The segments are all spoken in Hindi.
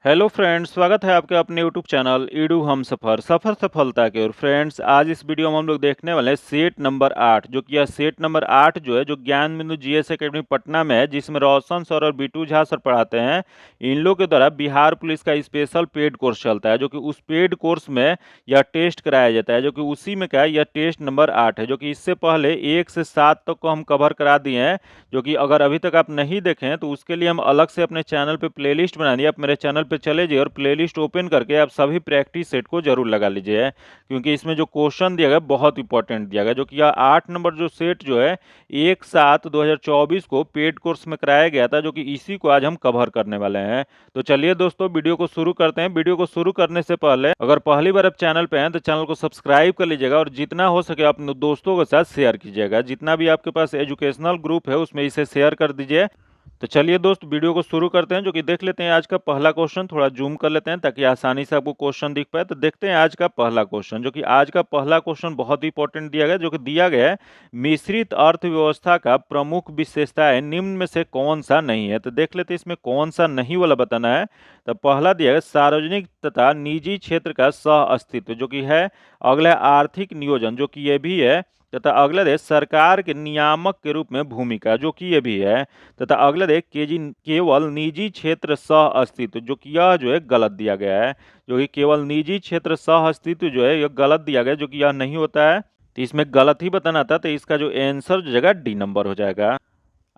हेलो फ्रेंड्स, स्वागत है आपके अपने यूट्यूब चैनल ईडू हम सफ़र सफ़र सफलता की ओर। फ्रेंड्स, आज इस वीडियो में हम लोग देखने वाले हैं सेट नंबर 8, जो कि यह सेट नंबर 8 जो है जो ज्ञान बिंदु जीएस एकेडमी पटना में है, जिसमें रोशन सर और बीटू झा सर पढ़ाते हैं। इन लोग के द्वारा बिहार पुलिस का स्पेशल पेड कोर्स चलता है, जो कि उस पेड कोर्स में यह टेस्ट कराया जाता है, जो कि उसी में क्या है, यह टेस्ट नंबर 8 है, जो कि इससे पहले 1 से 7 तक को हम कवर करा दिए हैं। जो कि अगर अभी तक आप नहीं देखें हैं तो उसके लिए हम अलग से अपने चैनल पे प्लेलिस्ट बना दिए। आप मेरे चैनल पे चले जाइए और प्लेलिस्ट ओपन करके आप सभी प्रैक्टिस सेट को जरूर लगा लीजिए, क्योंकि इसमें जो क्वेश्चन दिया गया बहुत इंपॉर्टेंट दिया गया। जो कि यह 8 नंबर जो सेट जो है 1/7/2024 को पेड कोर्स में कराया गया था, जो कि इसी को आज हम कवर करने वाले हैं। तो चलिए दोस्तों, वीडियो को शुरू करते हैं। वीडियो को शुरू करने से पहले अगर पहली बार आप चैनल पे हैं तो चैनल को सब्सक्राइब कर लीजिएगा और जितना हो सके अपने दोस्तों के साथ शेयर कीजिएगा। जितना भी आपके पास एजुकेशनल ग्रुप है उसमें इसे शेयर कर दीजिए। तो चलिए दोस्त, वीडियो को शुरू करते हैं। जो कि देख लेते हैं आज का पहला क्वेश्चन। थोड़ा जूम कर लेते हैं ताकि आसानी से आपको क्वेश्चन दिख पाए। तो देखते हैं आज का पहला क्वेश्चन। जो कि आज का पहला क्वेश्चन बहुत इंपॉर्टेंट दिया गया, जो कि दिया गया है मिश्रित अर्थव्यवस्था का प्रमुख विशेषताएं निम्न में से कौन सा नहीं है। तो देख लेते हैं इसमें कौन सा नहीं वाला बताना है। तो पहला दिया गया सार्वजनिक तथा निजी क्षेत्र का सह अस्तित्व, जो कि है। अगला है आर्थिक नियोजन, जो कि ये भी है। तथा अगला है सरकार के नियामक के रूप में भूमिका, जो कि ये भी है। तथा अगला देख केवल निजी क्षेत्र सह अस्तित्व, जो कि यह जो है गलत दिया गया है। जो कि केवल निजी क्षेत्र सह अस्तित्व जो है यह गलत दिया गया है, जो कि यह नहीं होता है। तो इसमें गलत ही बताना था, तो इसका जो आंसर जो जगह डी नंबर हो जाएगा।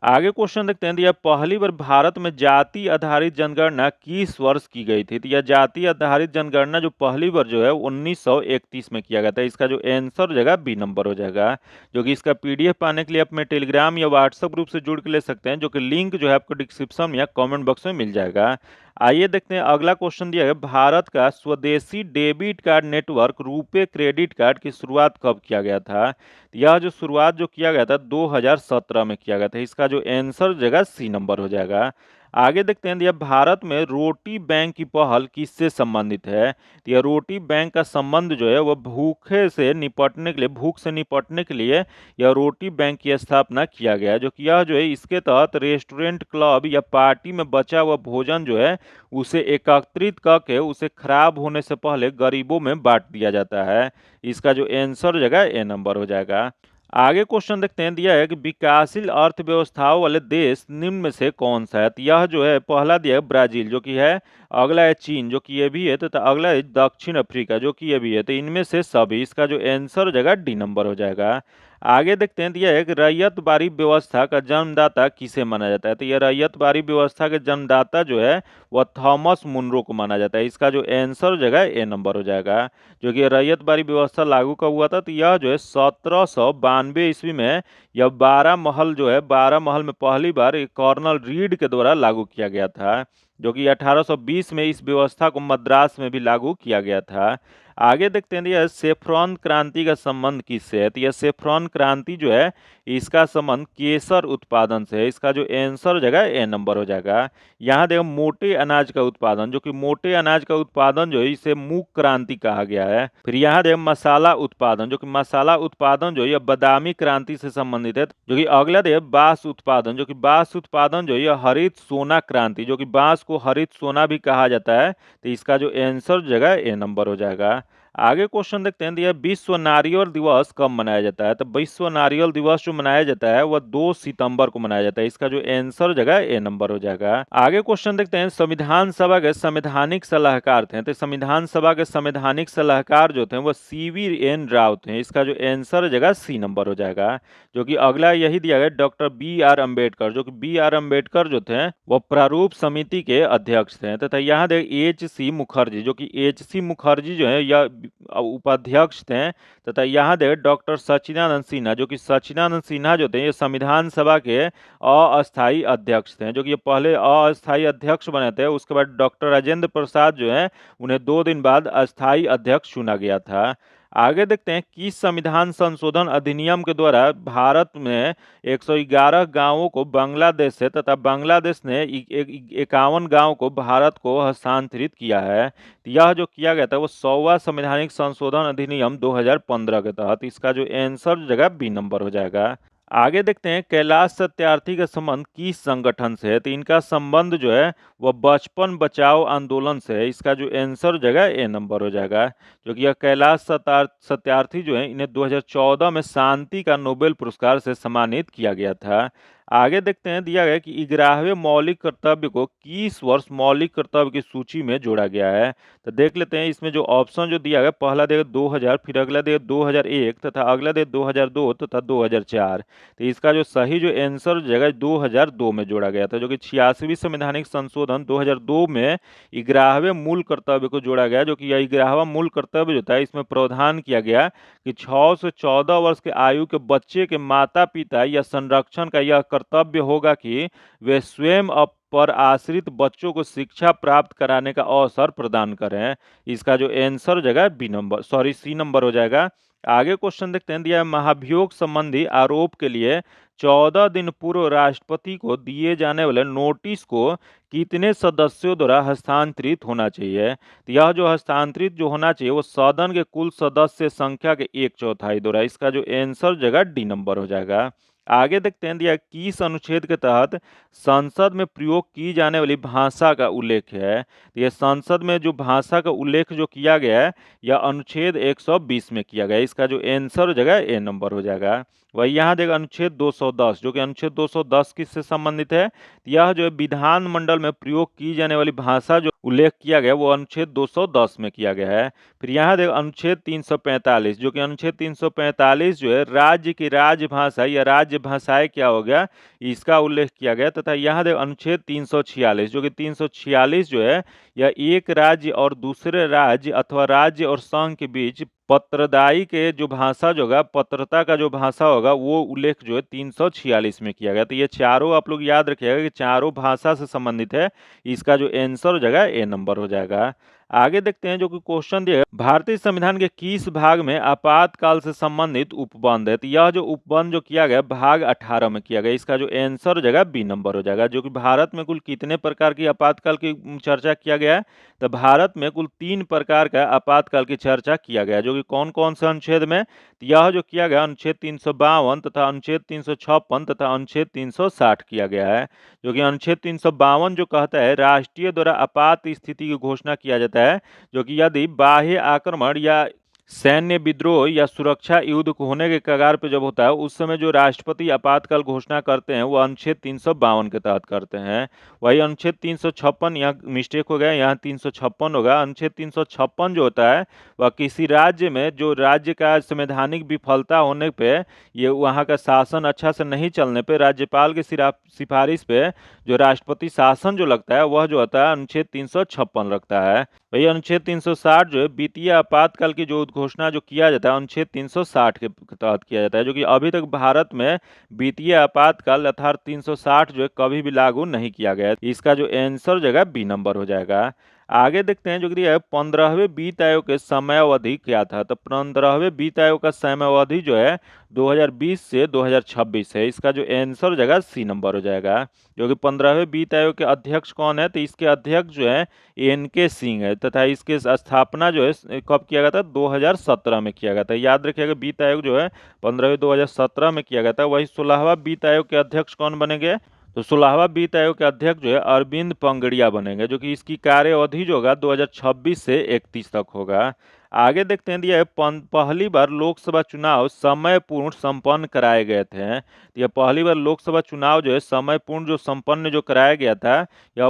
आगे क्वेश्चन देखते हैं। दिया पहली बार भारत में जाति आधारित जनगणना किस वर्ष की गई थी। तो यह जाति आधारित जनगणना जो पहली बार जो है 1931 में किया गया था। इसका जो आंसर हो जाएगा बी नंबर हो जाएगा। जो कि इसका पीडीएफ पाने के लिए अपने टेलीग्राम या व्हाट्सएप ग्रुप से जुड़ के ले सकते हैं, जो कि लिंक जो है आपको डिस्क्रिप्शन या कमेंट बॉक्स में मिल जाएगा। आइए देखते हैं अगला क्वेश्चन दिया है। भारत का स्वदेशी debit card network RuPay credit card की शुरुआत कब किया गया था। यह जो शुरुआत जो किया गया था 2017 में किया गया था। इसका जो आंसर जगह सी नंबर हो जाएगा। आगे देखते हैं। यह भारत में रोटी बैंक की पहल किससे संबंधित है। तो यह रोटी बैंक का संबंध जो है वह भूखे से निपटने के लिए, भूख से निपटने के लिए यह रोटी बैंक की स्थापना किया गया है। जो कि यह जो है इसके तहत रेस्टोरेंट, क्लब या पार्टी में बचा हुआ भोजन जो है उसे एकत्रित करके उसे खराब होने से पहले गरीबों में बांट दिया जाता है। इसका जो आंसर जगह ए नंबर हो जाएगा। आगे क्वेश्चन देखते हैं। दिया है कि विकासशील अर्थव्यवस्थाओं वाले देश निम्न में से कौन सा है। तो यह जो है पहला दिया है ब्राजील, जो कि है। अगला है चीन, जो कि ये भी है। तो अगला है दक्षिण अफ्रीका, जो कि ये भी है। तो इनमें से सभी, इसका जो आंसर हो जाएगा डी नंबर हो जाएगा। आगे देखते हैं। दिया है कि रैयत बारी व्यवस्था का जन्मदाता किसे माना जाता है। तो यह रैयत बारी व्यवस्था के जन्मदाता जो है वह थॉमस मुनरो को माना जाता है। इसका जो आंसर हो जाएगा ए नंबर हो जाएगा। जो कि रैयत बारी व्यवस्था लागू कब हुआ था। तो यह जो है 1792 ईस्वी में यह 12 महल जो है, 12 महल में पहली बार एक कर्नल रीड के द्वारा लागू किया गया था। जो कि 1820 में इस व्यवस्था को मद्रास में भी लागू किया गया था। आगे देखते हैं। यह सेफ्रॉन क्रांति का संबंध किससे है। तो यह सेफ्रॉन क्रांति जो है इसका संबंध केसर उत्पादन से है। इसका जो आंसर हो जाएगा ए नंबर हो जाएगा। यहाँ देखो मोटे अनाज का उत्पादन, जो कि मोटे अनाज का उत्पादन जो है इसे मूक क्रांति कहा गया है। फिर यहाँ देखो मसाला उत्पादन, जो कि मसाला उत्पादन जो है यह बादामी क्रांति से संबंधित है। जो कि अगला देखो बांस उत्पादन, जो कि बांस उत्पादन जो है यह हरित सोना क्रांति, जो कि बांस को हरित सोना भी कहा जाता है। तो इसका जो आंसर जगह ए नंबर हो जाएगा। आगे क्वेश्चन देखते हैं। दिया विश्व नारियल दिवस कब मनाया जाता है। तो विश्व नारियल दिवस जो मनाया जाता है वह 2 सितंबर को मनाया जाता है। इसका जो आंसर जगह ए नंबर हो जाएगा। आगे क्वेश्चन देखते हैं। संविधान सभा के संवैधानिक सलाहकार थे। तो संविधान सभा के संवैधानिक सलाहकार जो थे वह CVN राव थे। इसका जो आंसर जगह सी नंबर हो जाएगा। जो कि अगला यही दिया गया डॉक्टर BR अम्बेडकर, जो कि BR अम्बेडकर जो थे वह प्रारूप समिति के अध्यक्ष थे। तथा यहाँ देख HC मुखर्जी, जो कि HC मुखर्जी जो है यह उपाध्यक्ष थे। तथा यहाँ देख डॉक्टर सच्चिदानंद सिन्हा, जो कि सच्चिदानंद सिन्हा जो थे ये संविधान सभा के अस्थायी अध्यक्ष थे। जो कि ये पहले अस्थायी अध्यक्ष बने थे, उसके बाद डॉक्टर राजेंद्र प्रसाद जो है उन्हें 2 दिन बाद अस्थायी अध्यक्ष चुना गया था। आगे देखते हैं। किस संविधान संशोधन अधिनियम के द्वारा भारत में 111 गांवों को बांग्लादेश से तथा बांग्लादेश ने 51 गांव को भारत को हस्तांतरित किया है। यह जो किया गया था वो 100वां संवैधानिक संशोधन अधिनियम 2015 के तहत। इसका जो आंसर जगह बी नंबर हो जाएगा। आगे देखते हैं कैलाश सत्यार्थी का संबंध किस संगठन से है। तो इनका संबंध जो है वह बचपन बचाओ आंदोलन से है। इसका जो आंसर हो जाएगा ए नंबर हो जाएगा, जो कि यह कैलाश सत्यार्थी जो है इन्हें 2014 में शांति का नोबेल पुरस्कार से सम्मानित किया गया था। आगे देखते हैं, दिया गया कि 11वें मौलिक कर्तव्य को किस वर्ष मौलिक कर्तव्य की सूची में जोड़ा गया है। तो देख लेते हैं, इसमें जो ऑप्शन जो दिया गया, पहला देगा 2000, फिर अगला देगा 2001 तथा अगला देगा 2002 तथा 2004। तो इसका जो सही जो आंसर जगह 2002 में जोड़ा गया था, जो कि 86वीं संवैधानिक संशोधन 2002 में 11वें मूल कर्तव्य को जोड़ा गया। जो कि यह 11वां मूल कर्तव्य जो था, इसमें प्रावधान किया गया कि 6 से 14 वर्ष के आयु के बच्चे के माता पिता या संरक्षण का यह कर्तव्य होगा कि वे स्वयं पर आश्रित बच्चों को शिक्षा प्राप्त कराने का अवसर प्रदान करें। इसका जो आंसर जगह सी नंबर हो जाएगा। आगे क्वेश्चन देखते हैं, दिया है महाभियोग संबंधी आरोप के लिए 14 दिन पूर्व राष्ट्रपति को दिए जाने वाले नोटिस को कितने सदस्यों द्वारा हस्तांतरित होना चाहिए। तो यह जो हस्तांतरित जो होना चाहिए वो सदन के कुल सदस्य संख्या के 1/4 द्वारा। इसका जो आंसर जगह डी नंबर हो जाएगा। आगे देखते हैं, दिया किस अनुच्छेद के तहत संसद में प्रयोग की जाने वाली भाषा का उल्लेख है। तो यह संसद में जो भाषा का उल्लेख जो किया गया है यह अनुच्छेद 120 में किया गया। इसका जो आंसर हो जाएगा ए नंबर हो जाएगा। वही यहाँ देखो अनुच्छेद 210, जो कि अनुच्छेद 210 किससे संबंधित है। यह जो है विधानमंडल में प्रयोग की जाने वाली भाषा जो उल्लेख किया गया वो अनुच्छेद 210 में किया गया है। फिर यहाँ देखो अनुच्छेद 345, जो कि अनुच्छेद 345 जो है राज्य की राजभाषा या राज्य भाषाएं क्या हो गया, इसका उल्लेख किया गया। तथा यहाँ देखो अनुच्छेद 346, जो कि 346 जो है यह एक राज्य और दूसरे राज्य अथवा राज्य और संघ के बीच पत्रदायी के जो भाषा जो होगा, पत्रता का जो भाषा होगा वो उल्लेख जो है 346 में किया गया। तो ये चारों आप लोग याद रखिएगा कि चारों भाषा से संबंधित है। इसका जो आंसर हो जाएगा ए नंबर हो जाएगा। आगे देखते हैं, जो कि क्वेश्चन दिया भारतीय संविधान के किस भाग में आपातकाल से संबंधित उपबंध है। तो यह जो उपबंध जो किया गया भाग 18 में किया गया। इसका जो आंसर हो जाएगा बी नंबर हो जाएगा। जो कि भारत में कुल कितने प्रकार की आपातकाल की चर्चा किया गया है। तो भारत में कुल 3 प्रकार का आपातकाल की चर्चा किया गया, जो कि कौन कौन से अनुच्छेद में। तो यह जो किया गया अनुच्छेद 352 तथा अनुच्छेद 356 तथा अनुच्छेद 360 किया गया है। जो कि अनुच्छेद 352 जो कहता है राष्ट्रीय द्वारा आपात स्थिति की घोषणा किया जाता है, जो कि यदि बाह्य आक्रमण या सैन्य विद्रोह या सुरक्षा युद्ध को होने के कगार पे जब होता है उस समय जो राष्ट्रपति आपातकाल घोषणा करते हैं वो अनुच्छेद 352 के तहत करते हैं। वही अनुच्छेद 356, यहाँ मिस्टेक हो गया, यहाँ 356 होगा। अनुच्छेद 356 जो होता है वह किसी राज्य में जो राज्य का संवैधानिक विफलता होने पे, ये वहाँ का शासन अच्छा से नहीं चलने पे राज्यपाल की सिफारिश पे जो राष्ट्रपति शासन जो लगता है वह जो होता है अनुच्छेद 356 लगता है। वही अनुच्छेद 360 जो है वित्तीय आपातकाल की जो उद्घोषणा जो किया जाता है अनुच्छेद 360 के तहत किया जाता है। जो कि अभी तक भारत में वित्तीय आपातकाल अर्थात 360 जो है कभी भी लागू नहीं किया गया। इसका जो आंसर जगह बी नंबर हो जाएगा। आगे देखते हैं, जो कि 15वें वित्त आयोग के समयावधि क्या था। तो 15वें वित्त आयोग का समयावधि जो है 2020 से 2026 है। इसका जो आंसर हो जाएगा सी नंबर हो जाएगा। जो कि 15वें वित्त आयोग के अध्यक्ष कौन है। तो इसके अध्यक्ष जो है एन.के. सिंह है तथा इसके स्थापना जो है कब किया गया था, 2017 में किया गया था। याद रखिएगा वित्त आयोग जो है 15वें 2017 में किया गया था। वही 16वां वित्त आयोग के अध्यक्ष कौन बनेंगे। तो 16वां वित्त आयोग के अध्यक्ष जो है अरविंद पंगड़िया बनेंगे, जो कि इसकी कार्य अवधि जो होगा 2026 से 31 तक होगा। आगे देखते हैं, दिया है पहली बार लोकसभा चुनाव समयपूर्ण संपन्न कराए गए थे। तो यह पहली बार लोकसभा चुनाव जो है समयपूर्ण जो संपन्न जो कराया गया था यह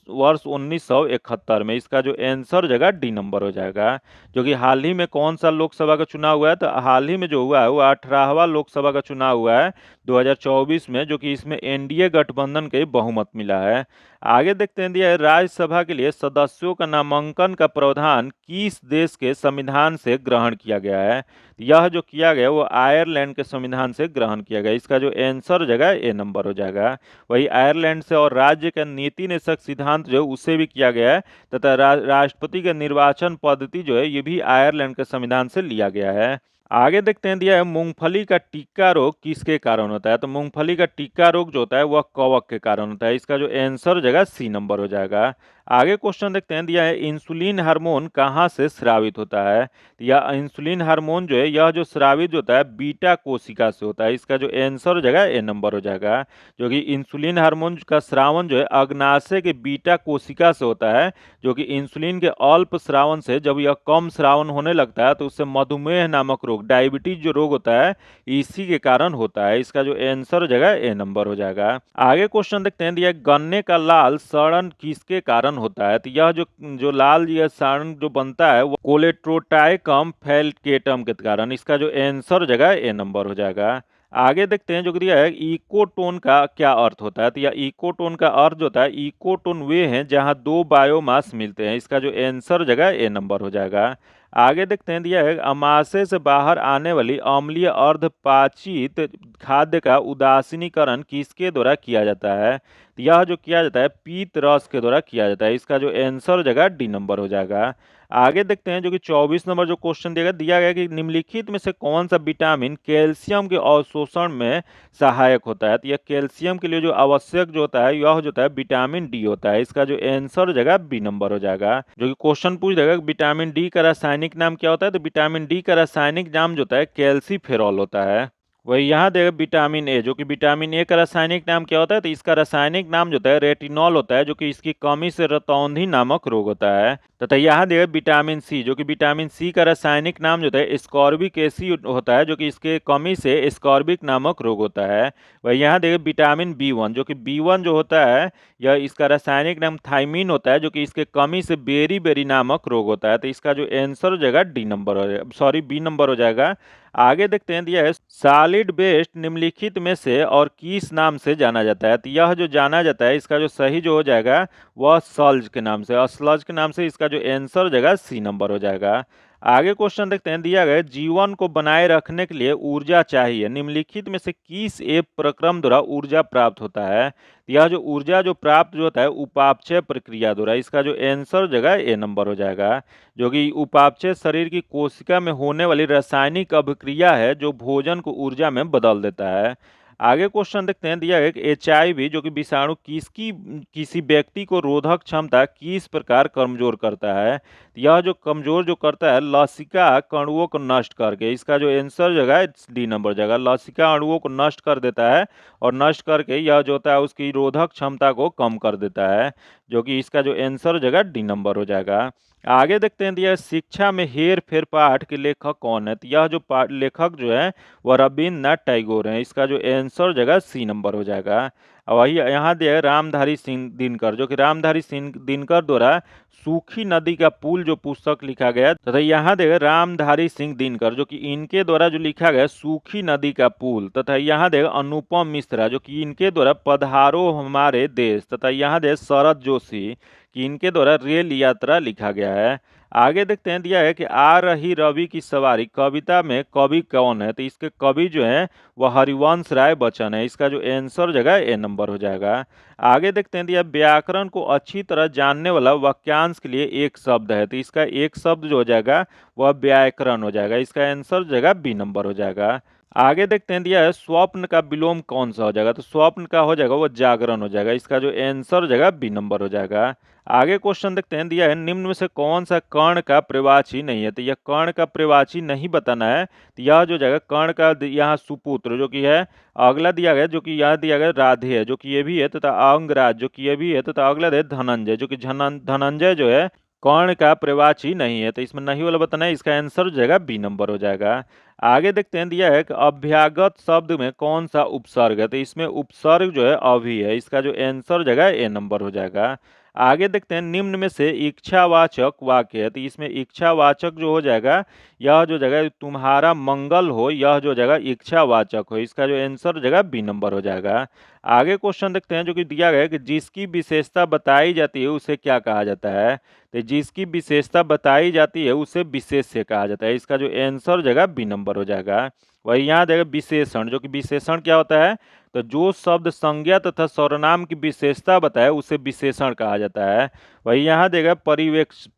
वर्ष 1971 में। इसका जो आंसर जगह डी नंबर हो जाएगा। जो कि हाल ही में कौन सा लोकसभा का चुनाव हुआ है। तो हाल ही में जो हुआ है वो 18वां लोकसभा का चुनाव हुआ है 2024 में, जो कि इसमें एनडीए गठबंधन के बहुमत मिला है। आगे देखते हैं, दिया है राज्यसभा के लिए सदस्यों का नामांकन का प्रावधान किस देश के संविधान से ग्रहण किया गया है। यह जो किया गया वो आयरलैंड के संविधान से ग्रहण किया गया। इसका जो आंसर जगह ए नंबर हो जाएगा। वही आयरलैंड से और राज्य का नीति निषेध सिद्धांत जो है उससे भी किया गया है तथा राष्ट्रपति के निर्वाचन पद्धति जो है ये भी आयरलैंड के संविधान से लिया गया है। आगे देखते हैं, दिया है मूंगफली का टिक्का रोग किसके कारण होता है। तो मूंगफली का टिक्का रोग जो होता है वह कवक के कारण होता है। इसका जो आंसर हो जाएगा सी नंबर हो जाएगा। आगे क्वेश्चन देखते हैं, दिया है इंसुलिन हार्मोन कहाँ से स्रावित होता है। या इंसुलिन हार्मोन जो है यह जो स्रावित होता है बीटा कोशिका से होता है। इसका जो आंसर हो जाएगा ए नंबर हो जाएगा। जो कि इंसुलिन हार्मोन का स्रावन जो है अग्नाशय के बीटा कोशिका से होता है, जो कि इंसुलिन के अल्प स्रावन से जब यह कम स्रावन होने लगता है तो उससे मधुमेह नामक रोग, डायबिटीज जो रोग होता है, इसी के कारण होता है। इसका जो आंसर हो जाएगा ए नंबर हो जाएगा। आगे क्वेश्चन देखते हैं, दिया गन्ने का लाल सड़न किसके कारण होता है। तो यह जो जो लाल यह सड़न जो बनता है वो कोलेट्रोटाइकम फैल्केटम के कारण। इसका जो आंसर हो जाएगा ए नंबर हो जाएगा। आगे देखते हैं, जो कि दिया है इकोटोन का क्या अर्थ होता है। तो यह इकोटोन का अर्थ होता है, इकोटोन वे हैं जहां दो बायोमास मिलते हैं। इसका जो आंसर जगह ए नंबर हो जाएगा। आगे देखते हैं, दिया है अमाशय से बाहर आने वाली अम्लीय अर्धपाचित खाद्य का उदासीनीकरण किसके द्वारा किया जाता है। तो यह जो किया जाता है पीत रस के द्वारा किया जाता है। इसका जो आंसर जगह डी नंबर हो जाएगा। आगे देखते हैं, जो कि 24 नंबर जो क्वेश्चन दिया गया कि निम्नलिखित में से कौन सा विटामिन कैल्शियम के अवशोषण में सहायक होता है। तो यह कैल्शियम के लिए जो आवश्यक जो होता है यह जो होता है विटामिन डी होता है। इसका जो आंसर हो जाएगा बी नंबर हो जाएगा। जो कि क्वेश्चन पूछ देगा विटामिन डी का रासायनिक नाम क्या होता है। तो विटामिन डी का रासायनिक नाम जो होता है कैल्सीफेरॉल होता है। वही यहाँ देखो विटामिन ए, जो कि विटामिन ए का रासायनिक नाम क्या होता है। तो इसका रासायनिक नाम जो होता है रेटिनॉल होता है, जो कि इसकी कमी से रतौंधी नामक रोग होता है। तथा यहाँ देखो विटामिन सी, जो कि विटामिन सी का रासायनिक नाम जो होता है स्कॉर्बिक एसिड होता है, जो कि इसके कमी से स्कॉर्बिक नामक रोग होता है। वही यहाँ देखो विटामिन बी वन, जो कि बी वन जो होता है यह इसका रासायनिक नाम थाइमिन होता है, जो कि इसके कमी से बेरी बेरी नामक रोग होता है। तो इसका जो आंसर हो जाएगा डी नंबर हो जाएगा, सॉरी बी नंबर हो जाएगा। आगे देखते हैं, दिया है सॉलिड वेस्ट निम्नलिखित में से और किस नाम से जाना जाता है। तो यह जो जाना जाता है इसका जो सही जो हो जाएगा वह सल्ज के नाम से, और स्लज के नाम से। इसका जो आंसर हो जाएगा सी नंबर हो जाएगा। आगे क्वेश्चन देखते हैं, दिया गया जीवन को बनाए रखने के लिए ऊर्जा चाहिए, निम्नलिखित में से किस एक प्रक्रम द्वारा ऊर्जा प्राप्त होता है। तो यह जो ऊर्जा जो प्राप्त जो होता है उपापचय प्रक्रिया द्वारा। इसका जो आंसर जगह ए नंबर हो जाएगा। जो कि उपापचय शरीर की कोशिका में होने वाली रासायनिक अभिक्रिया है जो भोजन को ऊर्जा में बदल देता है। आगे क्वेश्चन देखते हैं, दिया है एचआईवी जो कि विषाणु किसकी किसी व्यक्ति को रोधक क्षमता किस प्रकार कमजोर करता है। यह जो कमजोर जो करता है लसिका अणुओं को नष्ट करके। इसका जो आंसर जगह है डी नंबर जगह, लसिका अणुओं को नष्ट कर देता है, और नष्ट करके यह जो होता है उसकी रोधक क्षमता को कम कर देता है। जो कि इसका जो आंसर जगह डी नंबर हो जाएगा। आगे देखते हैं, दिया शिक्षा में हेर फेर पाठ के लेखक कौन है। तो यह जो लेखक जो है वह रविन्द्रनाथ टैगोर हैं। इसका जो आंसर जगह सी नंबर हो जाएगा। और वही यहाँ दिया है रामधारी सिंह दिनकर, जो कि रामधारी सिंह दिनकर द्वारा सूखी नदी का पुल जो पुस्तक लिखा गया। तथा यहाँ देखिए रामधारी सिंह दिनकर, जो कि इनके द्वारा जो लिखा गया सूखी नदी का पुल। तथा यहाँ देखिए अनुपम मिश्रा, जो कि इनके द्वारा पधारो हमारे देश। तथा यहाँ देखिए शरद जोशी कि इनके द्वारा रेल यात्रा लिखा गया है। आगे देखते हैं, दिया है कि आ रही रवि की सवारी कविता में कवि कौन है। तो इसके कवि जो है वह हरिवंश राय बच्चन है। इसका जो आंसर जगह ए नंबर हो जाएगा। आगे देखते हैं, दिया व्याकरण को अच्छी तरह जानने वाला वाक्यांश के लिए एक शब्द है। तो इसका एक शब्द जो हो जाएगा वह व्याकरण हो जाएगा। इसका आंसर जगह बी नंबर हो जाएगा। आगे देखते हैं, दिया है स्वप्न का विलोम कौन सा हो जाएगा। तो स्वप्न का हो जाएगा वो जागरण हो जाएगा। इसका जो आंसर हो जाएगा बी नंबर हो जाएगा। आगे क्वेश्चन देखते हैं, दिया है निम्न में से कौन सा कर्ण का प्रवाची नहीं है। तो यह कर्ण का प्रवाची नहीं बताना है। तो यह जो जाएगा कर्ण का यहाँ सुपुत्र जो कि है। अगला दिया गया जो कि यह दिया गया राधे है, जो कि ये भी है। तथा अंगराज जो कि ये भी है। तथा अगला है धनंजय, जो कि धनंजय जो है कर्ण का प्रवाची नहीं है। तो इसमें नहीं वाला बताना है। इसका आंसर हो जाएगा बी नंबर हो जाएगा। आगे देखते हैं, दिया है कि अभ्यागत शब्द में कौन सा उपसर्ग है। तो इसमें उपसर्ग जो है अभी है। इसका जो आंसर जगह ए नंबर हो जाएगा। आगे देखते हैं, निम्न में से इच्छावाचक वाक्य है। तो इसमें इच्छावाचक जो हो जाएगा यह जो जगह तुम्हारा मंगल हो, यह जो जगह इच्छावाचक हो। इसका जो आंसर जगह बी नंबर हो जाएगा। आगे क्वेश्चन देखते हैं, जो कि दिया गया है कि जिसकी विशेषता बताई जाती है उसे क्या कहा जाता है। तो जिसकी विशेषता बताई जाती है उसे विशेष्य कहा जाता है। इसका जो आंसर जगह बी नंबर हो जाएगा। वही यहाँ देगा विशेषण, जो कि विशेषण क्या होता है। तो जो शब्द संज्ञा तथा सर्वनाम की विशेषता बताए उसे विशेषण कहा जाता है। वही यहाँ देगा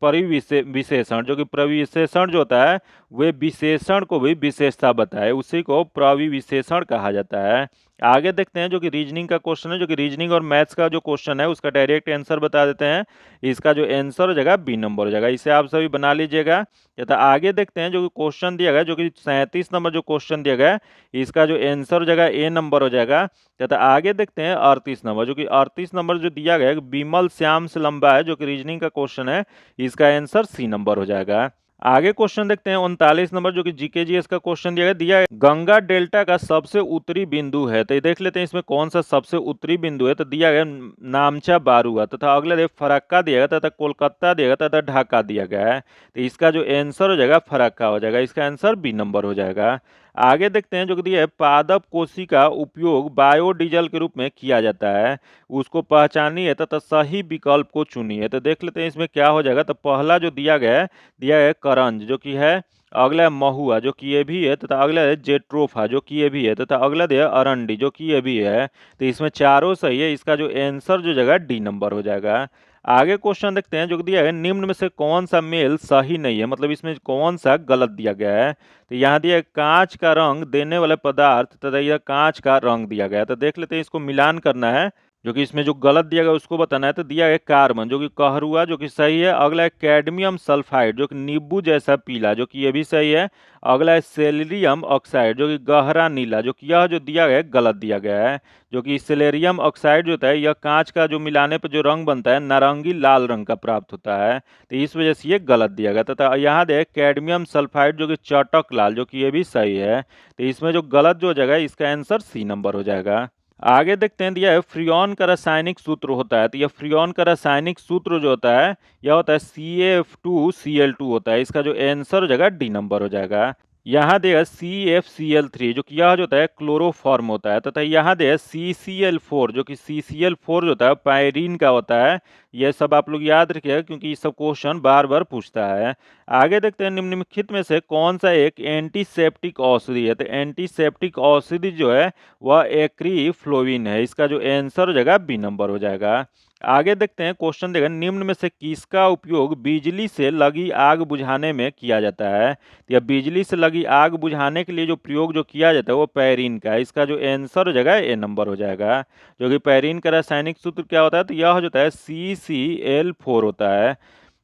विशेषण, जो कि प्रविशेषण जो होता है वे विशेषण को भी विशेषता बताए, उसी को प्रविशेषण कहा जाता है। आगे देखते हैं जो कि रीजनिंग का क्वेश्चन है, जो कि रीजनिंग और मैथ्स का जो क्वेश्चन है उसका डायरेक्ट आंसर बता देते हैं। इसका जो आंसर हो जाएगा बी नंबर हो जाएगा, इसे आप सभी बना लीजिएगा। तथा आगे देखते हैं जो कि क्वेश्चन दिया गया, जो कि 37 नंबर जो क्वेश्चन दिया गया है, इसका जो आंसर हो जाएगा ए नंबर हो जाएगा। तथा आगे देखते हैं 38 नंबर, जो कि 38 नंबर जो दिया गया है विमल श्याम से लंबा है, जो कि रीजनिंग का क्वेश्चन है, इसका आंसर सी नंबर हो जाएगा। आगे क्वेश्चन देखते हैं 39 नंबर, जो कि जीके जीएस का क्वेश्चन दिया है गंगा डेल्टा का सबसे उत्तरी बिंदु है, तो ये देख लेते हैं इसमें कौन सा सबसे उत्तरी बिंदु है। तो दिया गया नामचा बारुआ, तथा अगले देख फरक्का दिया गया, तथा कोलकाता दिया गया, तथा ढाका दिया गया है। तो इसका जो आंसर हो जाएगा फरक्का हो जाएगा, इसका आंसर बी नंबर हो जाएगा। आगे देखते हैं जो कि दिया है पादप कोशी का उपयोग बायोडीजल के रूप में किया जाता है, उसको पहचानिए तथा सही विकल्प को चुनिए। तो देख लेते हैं इसमें क्या हो जाएगा। तो पहला जो दिया है करंज, जो कि है, अगला है महुआ, जो कि ये भी है, तथा अगला है जेट्रोफा, जो कि ये भी है, तथा अगला है अरंडी, जो कि ये भी है। तो इसमें चारों सही है, इसका जो आंसर जो जगह डी नंबर हो जाएगा। आगे क्वेश्चन देखते हैं जो कि दिया है निम्न में से कौन सा मेल सही नहीं है, मतलब इसमें कौन सा गलत दिया गया है। तो यहाँ दिया है कांच का रंग देने वाले पदार्थ, तथा यह कांच का रंग दिया गया है। तो देख लेते हैं इसको मिलान करना है, जो कि इसमें जो गलत दिया गया उसको बताना है। तो दिया है कार्बन, जो कि कहरुआ, जो कि सही है। अगला है कैडमियम सल्फाइड, जो कि नींबू जैसा पीला, जो कि ये भी सही है। अगला है सेलेरियम ऑक्साइड, जो कि गहरा नीला, जो कि यह जो दिया गया है गलत दिया गया है। जो कि सेलेरियम ऑक्साइड जो होता है यह कांच का जो मिलाने पर जो रंग बनता है नारंगी लाल रंग का प्राप्त होता है, तो इस वजह से ये गलत दिया गया। तथा यहाँ दे कैडमियम सल्फाइड, जो कि चटक लाल, जो कि ये भी सही है। तो इसमें जो गलत जो हो जाएगा इसका आंसर सी नंबर हो जाएगा। आगे देखते हैं दिया है फ्रियोन का रासायनिक सूत्र होता है। तो यह फ्रियोन का रासायनिक सूत्र जो होता है यह होता है CF2Cl2 होता है, इसका जो आंसर हो जाएगा डी नंबर हो जाएगा। यहाँ देगा CFCl3, जो कि यह जो होता है क्लोरोफॉर्म होता है, तथा यहाँ देगा CCl4, जो कि CCl4 जो होता है पायरीन का होता है। यह सब आप लोग याद रखिएगा क्योंकि ये सब क्वेश्चन बार बार पूछता है। आगे देखते हैं निम्नलिखित में से कौन सा एक एंटीसेप्टिक औषधि है। तो एंटीसेप्टिक औषधि जो है वह एक्रीफ्लोविन है, इसका जो आंसर हो जाएगा बी नंबर हो जाएगा। आगे देखते हैं क्वेश्चन देगा निम्न में से किसका उपयोग बिजली से लगी आग बुझाने में किया जाता है। या बिजली से लगी आग बुझाने के लिए जो प्रयोग जो किया जाता है वो पैरीन का है, इसका जो आंसर हो जाएगा ए नंबर हो जाएगा। जो कि पैरीन का रासायनिक सूत्र क्या होता है, तो यह जो होता है CCl4 होता है।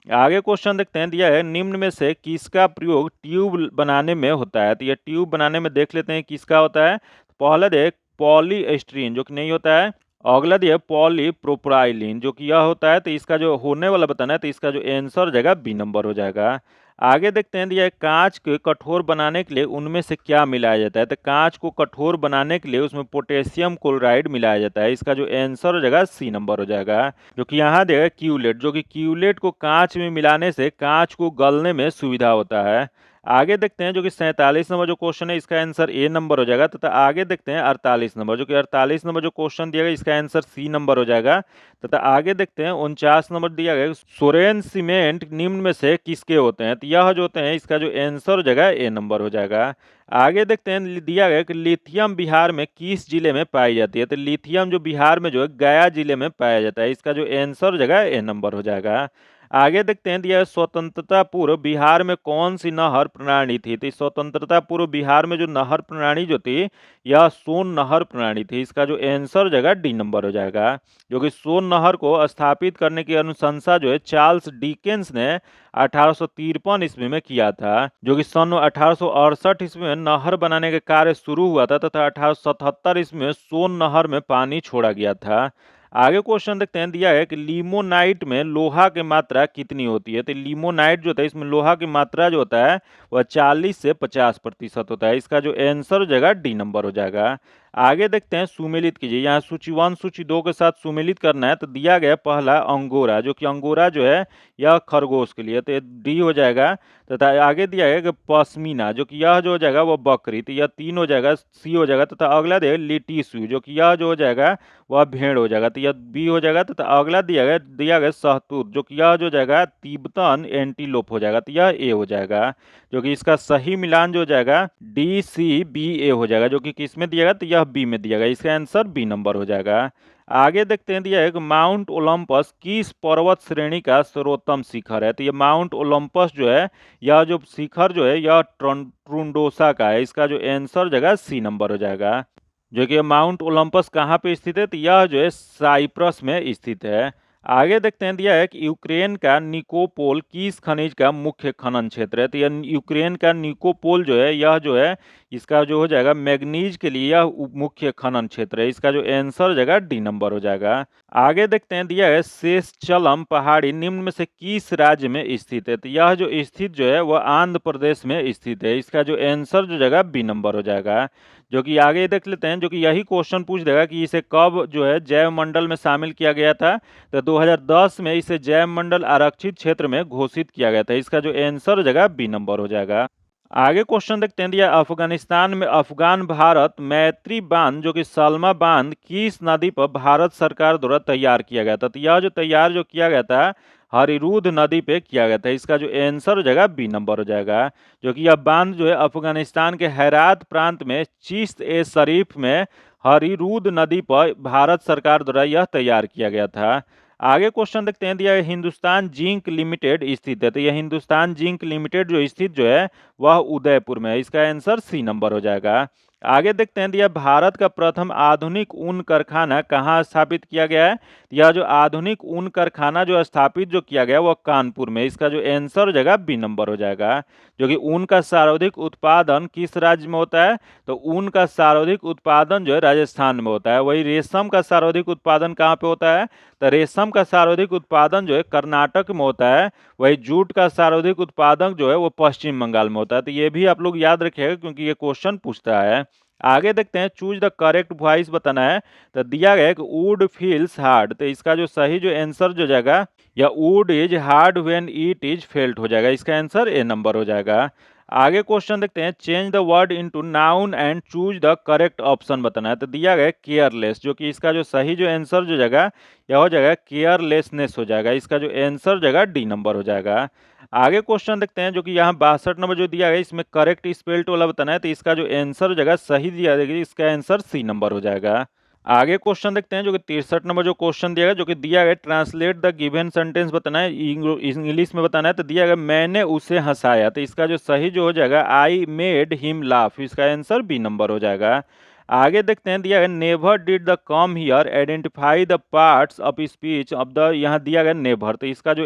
आगे क्वेश्चन देखते हैं दिया है निम्न में से किसका प्रयोग ट्यूब बनाने में होता है। तो यह ट्यूब बनाने में देख लेते हैं किसका होता है। पहला देख पॉलीस्टीरीन, जो कि नहीं होता है। अगला दिया पॉलीप्रोपाइलीन, जो कि यह होता है। तो इसका जो होने वाला बताना है, तो इसका जो आंसर हो जाएगा बी नंबर हो जाएगा। आगे देखते हैं दिया है कांच के कठोर बनाने के लिए उनमें से क्या मिलाया जाता है। तो कांच को कठोर बनाने के लिए उसमें पोटेशियम क्लोराइड मिलाया जाता है, इसका जो आंसर हो जाएगा सी नंबर हो जाएगा। जो कि यहाँ देगा क्यूलेट, जो कि क्यूलेट को कांच में मिलाने से कांच को गलने में सुविधा होता है। आगे देखते हैं जो कि 47 नंबर जो क्वेश्चन है इसका आंसर ए नंबर हो जाएगा। तथा आगे देखते हैं 48 नंबर, जो कि 48 नंबर जो क्वेश्चन दिया गया इसका आंसर सी नंबर हो जाएगा। तथा आगे देखते हैं 49 नंबर दिया गया सोरेन सीमेंट निम्न में से किसके होते हैं। तो यह जो होते हैं इसका जो आंसर हो जाएगा ए नंबर हो जाएगा। आगे देखते हैं दिया गया कि लिथियम बिहार में किस जिले में पाई जाती है। तो लिथियम जो बिहार में जो है गया जिले में पाया जाता है, इसका जो आंसर हो जाएगा ए नंबर हो जाएगा। आगे देखते हैं दिया है स्वतंत्रता पूर्व बिहार में कौन सी नहर प्रणाली थी। तो स्वतंत्रता पूर्व बिहार में जो नहर प्रणाली जो थी यह सोन नहर प्रणाली थी, इसका जो आंसर हो जाएगा डी नंबर हो जाएगा। जो कि सोन नहर को स्थापित करने की अनुशंसा जो है चार्ल्स डिकेंस ने 1853 ईस्वी में किया था। जो कि सन 1868 ईस्वी में नहर बनाने का कार्य शुरू हुआ था, तथा 1877 ईस्वी में सोन नहर में पानी छोड़ा गया था। आगे क्वेश्चन देखते हैं दिया है कि लिमोनाइट में लोहा की मात्रा कितनी होती है। तो लिमोनाइट जो होता है इसमें लोहा की मात्रा जो होता है वह 40 से 50% होता है, इसका जो आंसर हो जाएगा डी नंबर हो जाएगा। आगे देखते हैं सुमेलित कीजिए, यहाँ सूची 1 सूची 2 के साथ सुमेलित करना है। तो दिया गया पहला अंगोरा, जो कि अंगोरा जो है यह खरगोश के लिए, तो डी हो जाएगा। तथा आगे दिया गया कि पश्मीना, जो कि यह जो हो जाएगा वह बकरी, तो यह 3 हो जाएगा, सी हो जाएगा। तथा अगला दिया लिटीसू, जो कि यह जो हो जाएगा वह भेड़ हो जाएगा, तो यह बी हो जाएगा। तथा अगला दिया गया सहतूत, जो कि यह जो जाएगा तिब्बतन एंटीलोप हो जाएगा, तो यह ए हो जाएगा। जो कि इसका सही मिलान जो हो जाएगा DCBA हो जाएगा, जो कि किस में दिया गया, तो यह बी में दिया गया, इसका आंसर बी नंबर हो जाएगा। आगे देखते हैं दिया है कि माउंट ओलंपस किस पर्वत श्रेणी का सर्वोत्तम शिखर है। तो ये माउंट ओलंपस जो है, यह जो शिखर जो है यह ट्रुंडोसा का है। इसका जो आंसर जगह सी नंबर हो जाएगा। जो कि माउंट ओलंपस कहाँ पे स्थित है, तो यह जो है साइप्रस में स्थित है। आगे देखते हैं दिया है कि यूक्रेन का निकोपोल किस खनिज का मुख्य खनन क्षेत्र है। तो यह यूक्रेन का निकोपोल जो है, यह जो है इसका जो हो जाएगा मैग्नीज के लिए यह मुख्य खनन क्षेत्र है। इसका जो आंसर हो जाएगा डी नंबर हो जाएगा। आगे देखते हैं दिया है शेषचलम पहाड़ी निम्न में से किस राज्य में स्थित है। तो यह जो स्थित जो है वह आंध्र प्रदेश में स्थित है। इसका जो आंसर जो जाएगा बी नंबर हो जाएगा। जो कि आगे देख लेते हैं, जो कि यही क्वेश्चन पूछ देगा कि इसे कब जो है जैव मंडल में शामिल किया गया था। तो 2010 में इसे जैव मंडल आरक्षित क्षेत्र में घोषित किया गया था। इसका जो आंसर हो जाएगा बी नंबर हो जाएगा। आगे क्वेश्चन देखते हैं दिया अफगानिस्तान में अफगान भारत मैत्री बांध जो कि सलमा बांध किस नदी पर भारत सरकार द्वारा तैयार किया गया था। तो यह जो तैयार जो किया गया था हरिरूद नदी पे किया गया था। इसका जो आंसर हो जाएगा बी नंबर हो जाएगा। जो कि यह बांध जो है अफगानिस्तान के हेरात प्रांत में चिश्त ए शरीफ में हरिरूद नदी पर भारत सरकार द्वारा यह तैयार किया गया था। आगे क्वेश्चन देखते हैं दिया हिंदुस्तान जिंक लिमिटेड स्थित है। तो यह हिंदुस्तान जिंक लिमिटेड जो स्थित जो है वह उदयपुर में है। इसका आंसर सी नंबर हो जाएगा। आगे देखते हैं दिया भारत का प्रथम आधुनिक ऊन कारखाना कहाँ स्थापित किया गया है। यह जो आधुनिक ऊन कारखाना जो स्थापित जो किया गया वह कानपुर में। इसका जो आंसर हो जाएगा बी नंबर हो जाएगा। जो कि ऊन का सर्वाधिक उत्पादन किस राज्य में होता है, तो ऊन का सर्वाधिक उत्पादन जो है राजस्थान में होता है। वही रेशम का सर्वाधिक उत्पादन कहाँ पे होता है, तो रेशम का सर्वाधिक उत्पादन जो है कर्नाटक में होता है। वही जूट का सर्वाधिक उत्पादन जो है वो पश्चिम बंगाल में होता है। तो ये भी आप लोग याद रखिएगा क्योंकि ये क्वेश्चन पूछता है। आगे देखते हैं चूज द करेक्ट वॉइस बताना है। तो दिया गया है कि वुड फील्स हार्ड। तो इसका जो सही जो आंसर जो जाएगा या would is hard when it is felt हो जाएगा। इसका आंसर ए नंबर हो जाएगा। आगे क्वेश्चन देखते हैं change the word into noun and choose the correct option बताना है। तो दिया गया केयरलेस। जो कि इसका जो सही जो आंसर जो जाएगा यह हो जाएगा केयरलेसनेस हो जाएगा। इसका जो आंसर जाएगा डी नंबर हो जाएगा। आगे क्वेश्चन देखते हैं जो कि यहाँ 62 नंबर जो दिया गया इसमें करेक्ट स्पेल्ड वाला बताना है। तो इसका जो आंसर हो जाएगा सही दिया जाएगा, इसका आंसर सी नंबर हो जाएगा। आगे क्वेश्चन देखते हैं जो कि 63 नंबर जो क्वेश्चन दिया गया, जो कि दिया गया ट्रांसलेट द गिवन सेंटेंस बताना है, इंग्लिश में बताना है। तो दिया गया मैंने उसे हंसाया। तो इसका जो सही जो हो जाएगा आई मेड हिम लाफ। इसका आंसर बी नंबर हो जाएगा। आगे देखते हैं दिया गया never did the come here identify the parts of speech of the, यहाँ दिया गया नेवर। तो इसका जो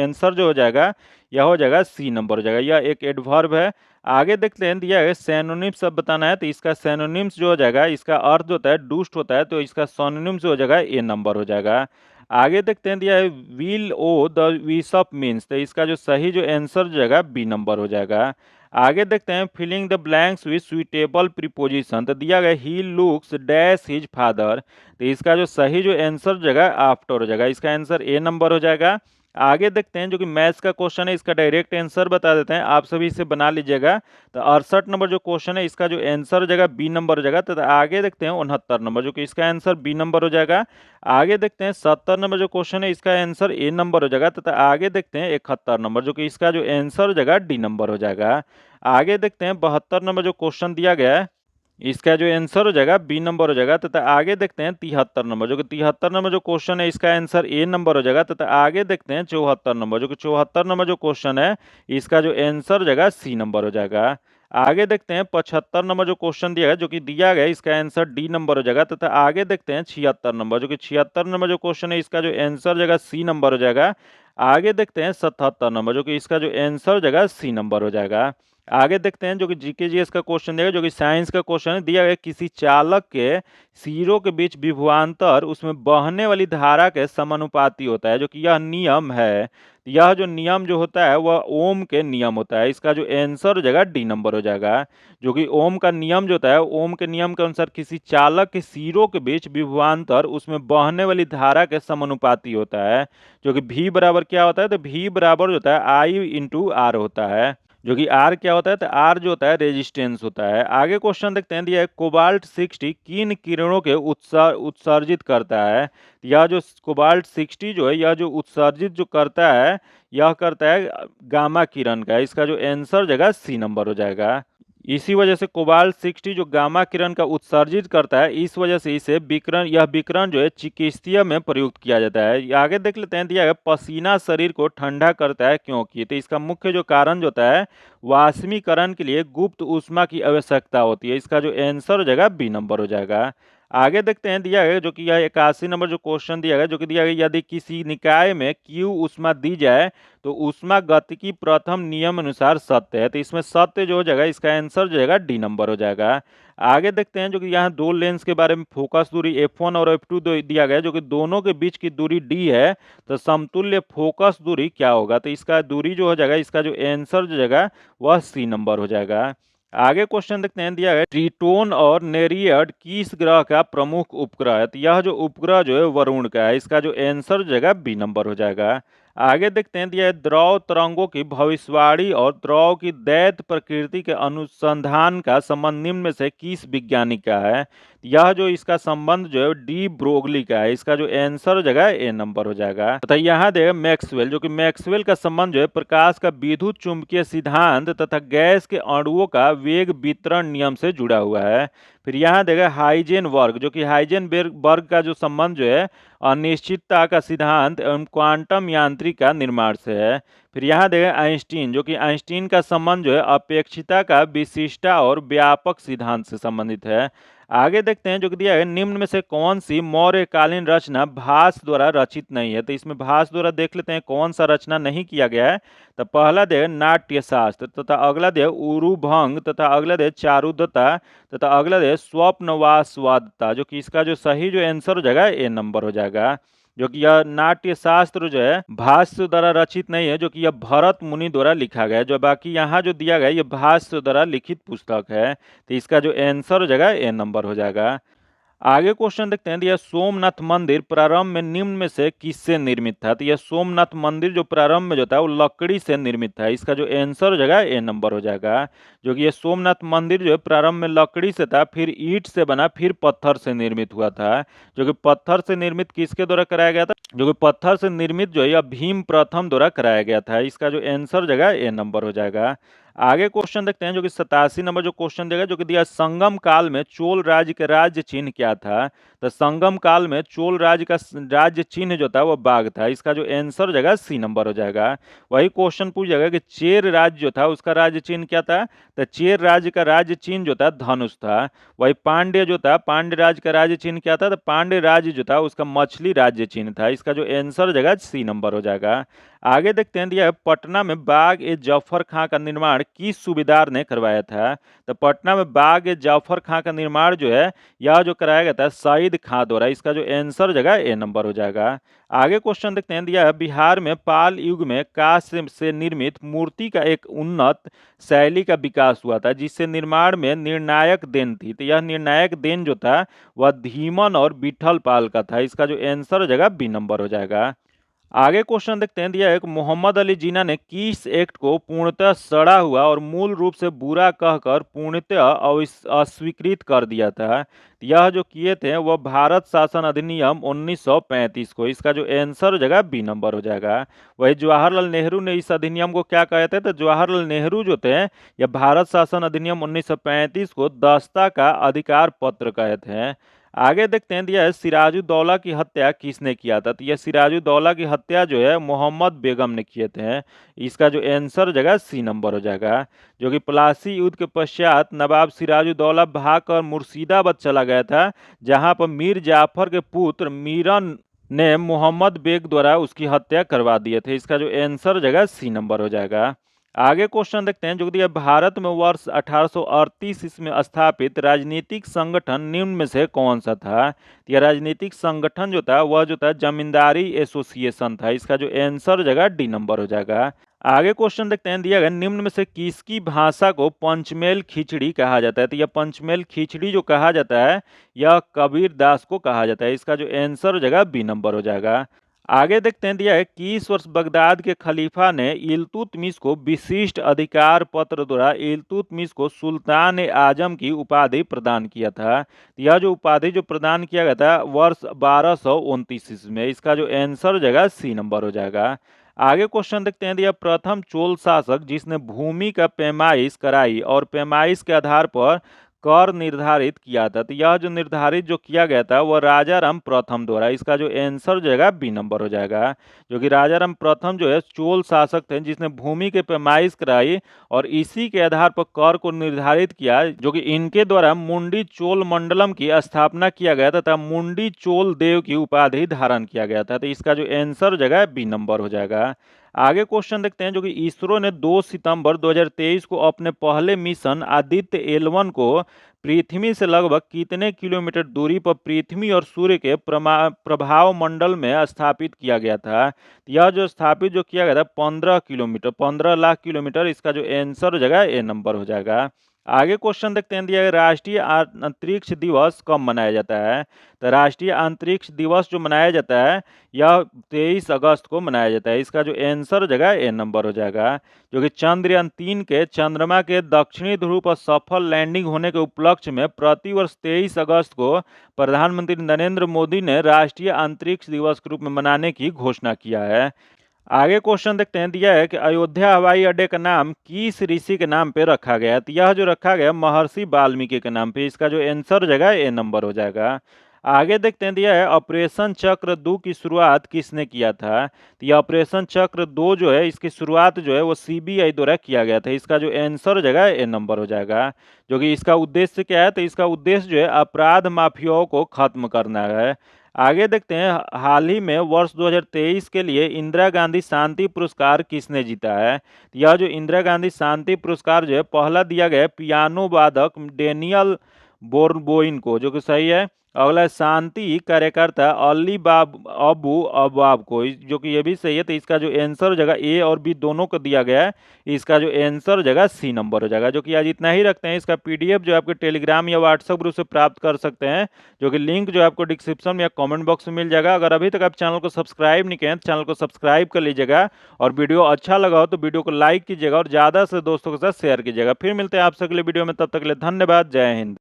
आंसर जो हो जाएगा यह हो जाएगा सी नंबर हो जाएगा। यह एक एडवर्ब है। आगे देखते हैं दिया है सैनोनिम्स सब बताना है। तो इसका सैनोनिम्स जो हो जाएगा इसका अर्थ जो होता है डूस्ट होता है। तो इसका सैनोनिम्स जो हो जाएगा ए नंबर हो जाएगा। आगे देखते हैं दिया है will o the wisp means. तो इसका जो सही जो आंसर जो जाएगा बी नंबर हो जाएगा। आगे देखते हैं filling the blanks with suitable preposition. तो दिया गया he looks dash his father. तो इसका जो सही जो आंसर जो जाएगा आफ्टर हो जाएगा। इसका आंसर ए नंबर हो जाएगा। आगे देखते हैं जो कि मैथ्स का क्वेश्चन है, इसका डायरेक्ट आंसर बता देते हैं, आप सभी इसे बना लीजिएगा। तो 68 नंबर जो क्वेश्चन है इसका जो आंसर हो जाएगा बी नंबर हो जाएगा। तो आगे देखते हैं 69 नंबर जो कि इसका आंसर बी नंबर हो जाएगा। आगे देखते हैं 70 नंबर जो क्वेश्चन है इसका आंसर ए नंबर हो जाएगा। तथा आगे देखते हैं 71 नंबर जो कि इसका जो आंसर हो जाएगा डी नंबर हो जाएगा। आगे देखते हैं 72 नंबर जो क्वेश्चन दिया गया है इसका जो आंसर हो जाएगा बी नंबर हो जाएगा। तथा आगे देखते हैं 73 नंबर जो कि 73 नंबर जो क्वेश्चन है इसका आंसर ए नंबर हो जाएगा। तथा आगे देखते हैं 74 नंबर जो कि 74 नंबर जो क्वेश्चन है इसका जो आंसर हो जाएगा सी नंबर हो जाएगा। आगे देखते हैं 75 नंबर जो क्वेश्चन दिया है जो कि दिया गया इसका आंसर डी नंबर हो जाएगा। तथा आगे देखते हैं 76 नंबर जो कि 76 नंबर जो क्वेश्चन है इसका जो आंसर हो जाएगा सी नंबर हो जाएगा। आगे देखते हैं 77 नंबर जो कि इसका जो आंसर हो जाएगा सी नंबर हो जाएगा। आगे देखते हैं जो कि जीके जीएस का क्वेश्चन देगा जो कि साइंस का क्वेश्चन है। दिया गया किसी चालक के सिरों के बीच विभवांतर उसमें बहने वाली धारा के समानुपाती होता है। जो कि यह नियम है, यह जो नियम जो होता है वह ओम के नियम होता है। इसका जो आंसर हो जाएगा डी नंबर हो जाएगा। जो कि ओम का नियम जो होता है, ओम के नियम के अनुसार किसी चालक के सिरों के बीच विभवांतर उसमें बहने वाली धारा के समानुपाती होता है। जो कि भी बराबर क्या होता है, तो भी बराबर जो होता है आई इंटू आर होता है। जो कि आर क्या होता है, तो आर जो होता है रेजिस्टेंस होता है। आगे क्वेश्चन देखते हैं दिया है कोबाल्ट 60 किन किरणों के उत्सर्जित करता है। यह जो कोबाल्ट 60 जो है यह जो उत्सर्जित जो करता है यह करता है गामा किरण का। इसका जो आंसर जगह सी नंबर हो जाएगा। इसी वजह से कोबाल्ट 60 जो गामा किरण का उत्सर्जित करता है, इस वजह से इसे विकिरण जो है चिकित्सीय में प्रयुक्त किया जाता है। आगे देख लेते हैं, दिया है पसीना शरीर को ठंडा करता है क्योंकि, तो इसका मुख्य जो कारण जो होता है वाष्पीकरण के लिए गुप्त ऊष्मा की आवश्यकता होती है। इसका जो आंसर हो जाएगा बी नंबर हो जाएगा। आगे देखते हैं, दिया गया जो कि यह 81 नंबर जो क्वेश्चन दिया गया, जो कि दिया गया यदि किसी निकाय में Q ऊष्मा दी जाए तो ऊष्मा गतिकी प्रथम नियम अनुसार सत्य है। तो इसमें सत्य जो हो जाएगा, इसका आंसर जो जाएगा डी नंबर हो जाएगा। आगे देखते हैं, जो कि यहाँ दो लेंस के बारे में फोकस दूरी F1 और F2 दिया गया है, जो कि दोनों के बीच की दूरी d है, तो समतुल्य फोकस दूरी क्या होगा। तो इसका दूरी जो हो जाएगा, इसका जो आंसर जो जाएगा वह सी नंबर हो जाएगा। आगे क्वेश्चन देखते हैं, दिया गया ट्रिटोन और नेरियड किस ग्रह का प्रमुख उपग्रह है। तो यह जो उपग्रह जो है वरुण का है। इसका जो आंसर जो है बी नंबर हो जाएगा। आगे देखते हैं, दिया है द्रव तरंगों की भविष्यवाणी और द्रव की दैत्य प्रकृति के अनुसंधान का संबंध निम्न में से किस वैज्ञानिक का है। यह जो इसका संबंध जो है डी ब्रोगली का है। इसका जो आंसर हो जाएगा ए नंबर हो जाएगा। तथा यहाँ देगा मैक्सवेल, जो कि मैक्सवेल का संबंध जो है प्रकाश का विद्युत चुंबकीय सिद्धांत तथा गैस के अणुओं का वेग वितरण नियम से जुड़ा हुआ है। फिर यहाँ देगा हाइजेनबर्ग, जो कि हाइजेनबर्ग का जो संबंध जो है अनिश्चितता का सिद्धांत एवं क्वांटम यांत्रिक का निर्माण से है। फिर यहाँ देगा आइंस्टीन, जो कि आइंस्टीन का संबंध जो है अपेक्षिता का विशिष्टा और व्यापक सिद्धांत से संबंधित है। आगे देखते हैं, जो कि दिया है निम्न में से कौन सी मौर्यकालीन रचना भास द्वारा रचित नहीं है। तो इसमें भास द्वारा देख लेते हैं कौन सा रचना नहीं किया गया है। तो पहला दे नाट्य शास्त्र, तथा अगला दे उरुभंग, तथा अगला दे चारुदत्ता, तथा अगला दे स्वप्नवासवादता। जो कि इसका जो सही जो आंसर हो जाएगा ए नंबर हो जाएगा। जो कि यह नाट्य शास्त्र जो है भाष्य द्वारा रचित नहीं है, जो कि यह भरत मुनि द्वारा लिखा गया है। जो बाकी यहाँ जो दिया गया ये भाष्य द्वारा लिखित पुस्तक है। तो इसका जो आंसर हो जाएगा ए नंबर हो जाएगा। आगे क्वेश्चन देखते हैं, यह सोमनाथ मंदिर प्रारंभ में निम्न में से किससे निर्मित था। तो यह सोमनाथ मंदिर जो प्रारंभ में जो था वो लकड़ी से निर्मित था। इसका जो आंसर हो जाएगा ए नंबर हो जाएगा। जो कि यह सोमनाथ मंदिर जो है प्रारंभ में लकड़ी से था, फिर ईंट से बना, फिर पत्थर से निर्मित हुआ था। जो कि पत्थर से निर्मित किसके द्वारा कराया गया था, जो कि पत्थर से निर्मित जो है यह भीम प्रथम द्वारा कराया गया था। इसका जो आंसर हो जाएगा ए नंबर हो जाएगा। आगे क्वेश्चन देखते हैं, जो कि 87 नंबर जो क्वेश्चन देगा, जो कि दिया संगम काल में चोल राज्य के राज्य चिन्ह क्या था। तो संगम काल में चोल राज्य का राज्य चिन्ह जो था वो बाघ था। इसका जो आंसर हो जाएगा सी नंबर हो जाएगा। वही क्वेश्चन पूछ जाएगा कि चेर राज्य जो था उसका राज्य चिन्ह क्या था। तो चेर राज्य का राज्य चिन्ह जो था धनुष था। वही पांड्य जो था, पांड्य राज्य का राज्य चिन्ह क्या था। तो पांड्य राज्य जो था उसका मछली राज्य चिन्ह था। इसका जो आंसर हो जाएगा सी नंबर हो जाएगा। आगे देखते हैं, दिया है पटना में बाग ए जफर खां का निर्माण किस सूबेदार ने करवाया था। तो पटना में बाग ए जफर खां का निर्माण जो है यह जो कराया गया था सईद खां द्वारा। इसका जो आंसर हो जाएगा ए नंबर हो जाएगा। आगे क्वेश्चन देखते हैं, दिया है बिहार में पाल युग में कांस्य से निर्मित मूर्ति का एक उन्नत शैली का विकास हुआ था, जिससे निर्माण में निर्णायक देन थी। तो यह निर्णायक देन जो था वह धीमन और विठल पाल का था। इसका जो आंसर हो जाएगा बी नंबर हो जाएगा। आगे क्वेश्चन देखते हैं, दिया है मोहम्मद अली जिन्ना ने किस एक्ट को पूर्णतः सड़ा हुआ और मूल रूप से बुरा कहकर पूर्णतः अस्वीकृत कर दिया था। यह जो किए थे वह भारत शासन अधिनियम 1935 को। इसका जो आंसर हो जाएगा बी नंबर हो जाएगा। वही जवाहरलाल नेहरू ने इस अधिनियम को क्या कहते थे। तो जवाहरलाल नेहरू जो थे यह भारत शासन अधिनियम 1935 को दस्ता का अधिकार पत्र कहते हैं। आगे देखते हैं, दिया है सिराजुद्दौला की हत्या किसने किया था। तो यह सिराजुद्दौला की हत्या जो है मोहम्मद बेगम ने किए थे। इसका जो आंसर हो जाएगा सी नंबर हो जाएगा। जो कि प्लासी युद्ध के पश्चात नवाब सिराजुद्दौला भागकर मुर्शिदाबाद चला गया था, जहां पर मीर जाफर के पुत्र मीरन ने मोहम्मद बेग द्वारा उसकी हत्या करवा दिए थे। इसका जो आंसर हो जाएगा सी नंबर हो जाएगा। आगे क्वेश्चन देखते हैं, जो दिया भारत में वर्ष 1838 ईस्वी में स्थापित राजनीतिक संगठन निम्न में से कौन सा था। यह राजनीतिक संगठन जो था वह जो था जमींदारी एसोसिएशन था। इसका जो आंसर हो जाएगा डी नंबर हो जाएगा। आगे क्वेश्चन देखते हैं, दिया गया निम्न में से किसकी भाषा को पंचमेल खिचड़ी कहा जाता है। तो यह पंचमेल खिचड़ी जो कहा जाता है यह कबीर दास को कहा जाता है। इसका जो आंसर हो जाएगा बी नंबर हो जाएगा। आगे देखते हैं, दिया है कि इस वर्ष बगदाद के खलीफा ने इल्तुतमिश को विशिष्ट अधिकार पत्र द्वारा इल्तुतमिश को सुल्तान ए आजम की उपाधि प्रदान किया था। यह जो उपाधि जो प्रदान किया गया था वर्ष 1229 ईस्वी में। इसका जो आंसर हो जाएगा सी नंबर हो जाएगा। आगे क्वेश्चन देखते हैं, दिया प्रथम चोल शासक जिसने भूमि का पैमाइश कराई और पैमाइश के आधार पर कर निर्धारित किया था। तो यह जो निर्धारित जो किया गया था वह राजाराम प्रथम द्वारा। इसका जो आंसर जो है बी नंबर हो जाएगा, जो कि राजाराम प्रथम जो है चोल शासक थे जिसने भूमि के पैमाइश कराई और इसी के आधार पर कर को निर्धारित किया, जो कि इनके द्वारा मुंडी चोल मंडलम की स्थापना किया गया तथा मुंडी चोल देव की उपाधि धारण किया गया था। तो इसका जो आंसर जगह बी नंबर हो जाएगा। आगे क्वेश्चन देखते हैं, जो कि इसरो ने 2 सितंबर 2023 को अपने पहले मिशन आदित्य L1 को पृथ्वी से लगभग कितने किलोमीटर दूरी पर पृथ्वी और सूर्य के प्रभाव मंडल में स्थापित किया गया था। यह जो स्थापित जो किया गया था 15 किलोमीटर, 15 लाख किलोमीटर। इसका जो आंसर हो जाएगा ए नंबर हो जाएगा। आगे क्वेश्चन देखते हैं, दिया गया राष्ट्रीय अंतरिक्ष दिवस कब मनाया जाता है। तो राष्ट्रीय अंतरिक्ष दिवस जो मनाया जाता है यह 23 अगस्त को मनाया जाता है। इसका जो आंसर जगह ए नंबर हो जाएगा, जो कि चंद्रयान 3 के चंद्रमा के दक्षिणी ध्रुव पर सफल लैंडिंग होने के उपलक्ष्य में प्रतिवर्ष 23 अगस्त को प्रधानमंत्री नरेंद्र मोदी ने राष्ट्रीय अंतरिक्ष दिवस के रूप में मनाने की घोषणा किया है। आगे क्वेश्चन देखते हैं, दिया है कि अयोध्या हवाई अड्डे का नाम किस ऋषि के नाम पे रखा गया है। तो यह जो रखा गया महर्षि वाल्मीकि के नाम पे। इसका जो आंसर जगह ए नंबर हो जाएगा। आगे देखते हैं, दिया है ऑपरेशन चक्र 2 की शुरुआत किसने किया था। तो यह ऑपरेशन चक्र 2 जो है इसकी शुरुआत जो है वो सीबीआई द्वारा किया गया था। इसका जो आंसर जगह ए नंबर हो जाएगा, जो कि इसका उद्देश्य क्या है। तो इसका उद्देश्य जो है अपराध माफियाओं को खत्म करना है। आगे देखते हैं, हाल ही में वर्ष 2023 के लिए इंदिरा गांधी शांति पुरस्कार किसने जीता है। यह जो इंदिरा गांधी शांति पुरस्कार जो है पहला दिया गया है पियानो वादक डेनियल बोरबोइन को, जो कि सही है। अगला शांति कार्यकर्ता अली अबू अबाब को, जो कि ये भी सही है। तो इसका जो आंसर जगह ए और बी दोनों को दिया गया है। इसका जो आंसर जगह सी नंबर हो जाएगा। जो कि आज इतना ही रखते हैं। इसका पीडीएफ जो आपके टेलीग्राम या व्हाट्सएप ग्रुप से प्राप्त कर सकते हैं, जो कि लिंक जो आपको डिस्क्रिप्शन या कमेंट बॉक्स में मिल जाएगा। अगर अभी तक आप चैनल को सब्सक्राइब नहीं किए तो चैनल को सब्सक्राइब कर लीजिएगा, और वीडियो अच्छा लगा हो तो वीडियो को लाइक कीजिएगा और ज़्यादा से दोस्तों के साथ शेयर कीजिएगा। फिर मिलते हैं आपसे अगले वीडियो में, तब तक के लिए धन्यवाद। जय हिंद।